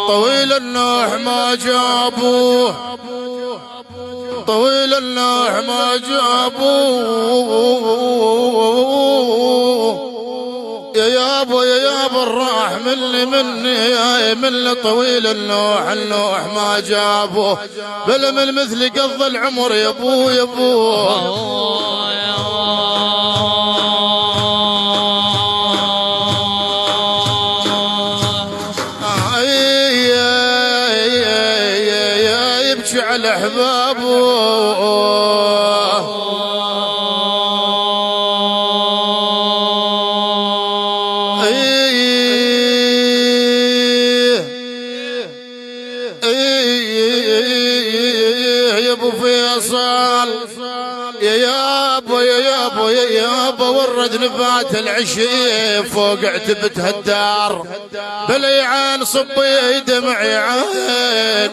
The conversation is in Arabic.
طويل النوح ما جابوه، طويل النوح ما جابوه، يا يابا يا يابا الراح مني يا من طويل النوح ما جابوه، بل من مثل قضى العمر يا ابو يا ابو. يبكي على احبابه يا ابو فيصل، يا يابا يا يابا يا يابا ورد نبات العشي فوق عتبتها الدار، بلي عين صبي دمعي عين